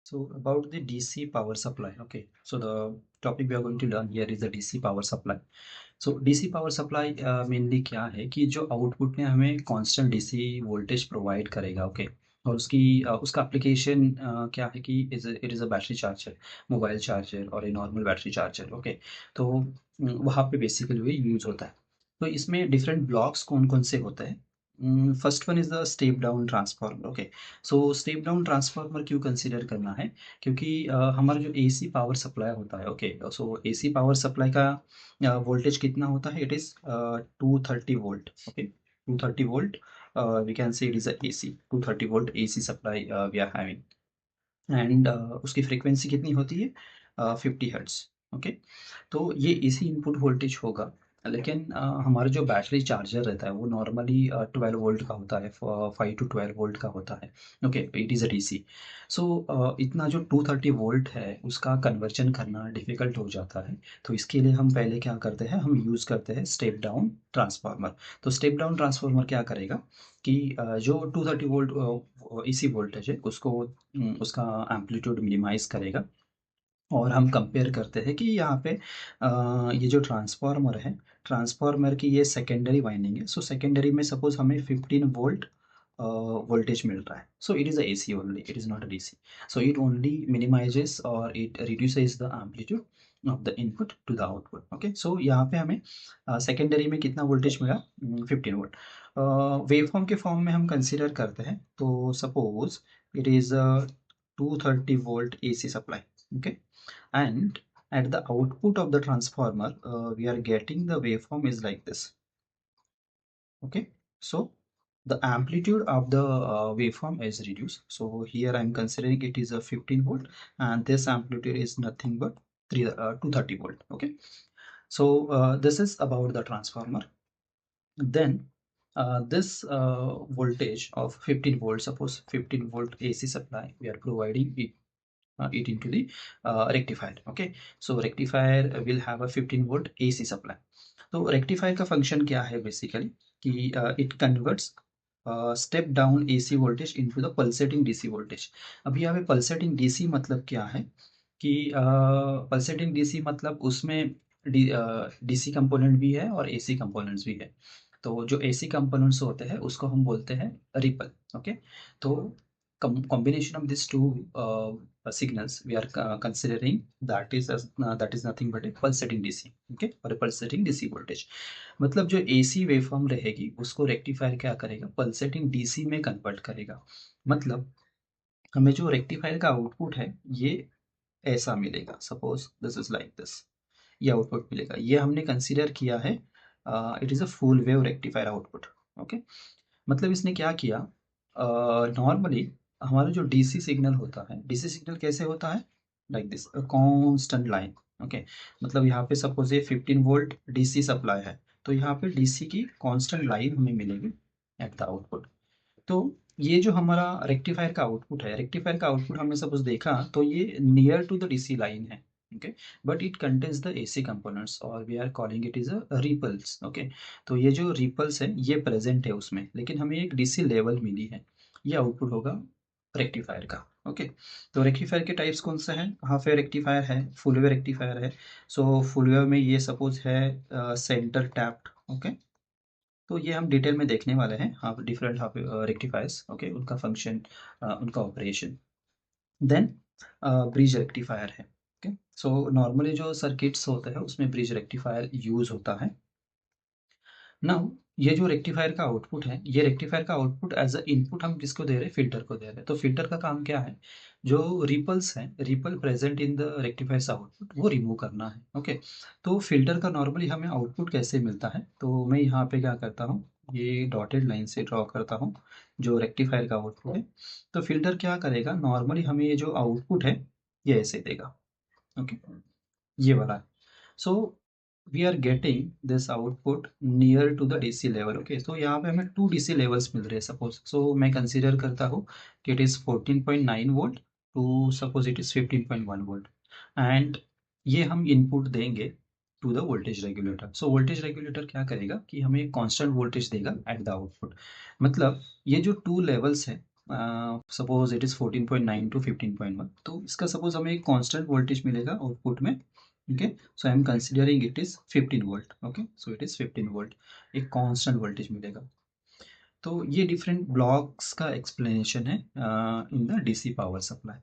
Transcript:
So about the DC power supply, okay. So the topic we are going to learn here is the DC power supply. So DC power supply mainly क्या है कि जो output में हमें constant DC voltage provide करेगा, okay. और उसका application क्या है कि it is a battery charger, mobile charger और a normal battery charger, okay. तो वहाँ पे बेसिकली ये यूज़ होता है। तो इसमें डिफरेंट ब्लॉक्स कौन कौन से होते हैं। First one is the step down transformer, okay. So step down transformer क्यों कंसिडर करना है, क्योंकि हमारा जो एसी पावर सप्लाई होता है, okay. So AC power supply का वोल्टेज कितना होता है, it is 230 volt, okay. 230 volt, we can say it is a AC 230 volt AC supply we are having. And उसकी फ्रीक्वेंसी कितनी होती है, 50 हर्ट्ज, ओके। तो ये एसी इनपुट वोल्टेज होगा। लेकिन हमारा जो बैटरी चार्जर रहता है वो नॉर्मली 12 वोल्ट का होता है, 5 टू 12 वोल्ट का होता है, okay. It is a DC. So इतना जो 230 वोल्ट है उसका कन्वर्जन करना डिफ़िकल्ट हो जाता है। तो इसके लिए हम पहले क्या करते हैं, हम यूज़ करते हैं स्टेप डाउन ट्रांसफार्मर। तो स्टेप डाउन ट्रांसफार्मर क्या करेगा कि जो 230 वोल्ट एसी वोल्टेज है उसको उसका एम्पलीट्यूड मिनिमाइज़ करेगा। और हम कंपेयर करते हैं कि यहाँ पे ये जो ट्रांसफार्मर है, ट्रांसफार्मर की ये सेकेंडरी वाइंडिंग है। सो सेकेंडरी में सपोज़ हमें 15 वोल्ट वोल्टेज मिल रहा है। So it is a AC only, it is not a DC. So it only minimizes और it reduces the amplitude of the input to the output, okay. So यहाँ पे हमें secondary में कितना वोल्टेज मिला, 15 वोल्ट। वेवफॉर्म के form में हम कंसिडर करते हैं तो suppose it is 230 volt AC supply, okay, and at the output of the transformer we are getting the waveform is like this, okay. So the amplitude of the waveform is reduced. So here I'm considering it is a 15 volt and this amplitude is nothing but 230 volt, okay. So this is about the transformer. Then this voltage of 15 volt, suppose 15 volt AC supply, we are providing it into the rectifier, okay. So rectifier will have a 15 volt AC supply. तो rectifier का function क्या है basically कि it converts step down AC voltage into the pulsating DC voltage. अब यहाँ पे pulsating DC मतलब क्या है कि पल्सेटिंग डीसी मतलब उसमें डीसी कंपोनेंट भी है और एसी कंपोनेंट्स भी है। तो जो एसी कंपोनेंट्स होते हैं उसको हम बोलते हैं रिपल, ओके। तो combination of these two signals we are considering that is nothing but a pulsating DC, okay, और a pulsating DC voltage। मतलब जो AC वेवफॉर्म रहेगी उसको रेक्टिफायर क्या करेगा, पल्सेटिंग DC में कन्वर्ट करेगा। मतलब हमें जो रेक्टिफायर का आउटपुट है ये ऐसा मिलेगा, suppose this is like this, ये आउटपुट मिलेगा। ये हमने कंसीडर किया है it is a full wave rectifier output, okay. मतलब इसने क्या किया, नॉर्मली हमारा जो डीसी सिग्नल होता है, डीसी सिग्नल कैसे होता है, like this constant line, okay. मतलब यहाँ पे सपोज ये 15 वोल्ट डीसी सप्लाई है, तो यहाँ पे डीसी की कांस्टेंट लाइन हमें मिलेगी एट द आउटपुट। तो ये जो हमारा रेक्टिफायर का आउटपुट है, रेक्टिफायर का आउटपुट हमने सपोज देखा तो ये near to the DC line है, okay. But it contains the AC components और we are calling it is a ripples, okay. तो ये जो रिपल्स है ये प्रेजेंट है उसमें, लेकिन हमें एक डीसी लेवल मिली है। ये आउटपुट होगा रेक्टिफायर का, ओके। तो रेक्टिफायर के टाइप्स कौन सा है, हाफ वेव रेक्टिफायर है, फुल वेव रेक्टिफायर है। सो फुल वेव में ये सपोज है सेंटर टैप्ड, ओके। तो ये हम डिटेल में देखने वाले हैं, half different half rectifiers, okay, उनका फंक्शन, उनका ऑपरेशन। देन ब्रिज रेक्टिफायर है, ओके। सो नॉर्मली जो सर्किट्स होते हैं उसमें ब्रिज रेक्टिफायर यूज होता है। नाउ ये जो रेक्टिफायर का आउटपुट है, ये रेक्टिफायर का आउटपुट एज अ इनपुट हम किसको दे रहे हैं, फिल्टर को दे रहे हैं। तो फिल्टर का काम क्या है, जो रिपल्स हैं, ripple present in the rectifiers output वो रिमूव करना है, ओके। तो फिल्टर का नॉर्मली हमें आउटपुट कैसे मिलता है, तो मैं यहाँ पे क्या करता हूँ, ये डॉटेड लाइन से ड्रॉ करता हूँ जो रेक्टिफायर का आउटपुट है। तो फिल्टर क्या करेगा, नॉर्मली हमें ये जो आउटपुट है ये ऐसे देगा, ओके, ये वाला है। So we are getting this output near to the DC level, okay. तो यहाँ पे हमें 2 डीसी लेवल्स मिल रहे हैं सपोज। सो मैं कंसीडर करता हूँ कि it is 14.9 volt to suppose it is 15.1 volt. And ये हम इनपुट देंगे to the voltage regulator. So voltage regulator क्या करेगा कि हमें कांस्टेंट वोल्टेज देगा एट द आउटपुट। मतलब ये जो 2 लेवल्स है सपोज इट इज़ 14.9 टू 15.1, तो इसका सपोज हमें एक कांस्टेंट वोल्टेज मिलेगा आउटपुट में। Okay, so I am considering it is 15 volt. Okay, so it is 15 volt, एक कांस्टेंट वोल्टेज मिलेगा। तो ये डिफरेंट ब्लॉक्स का एक्सप्लेनेशन है in the DC power supply.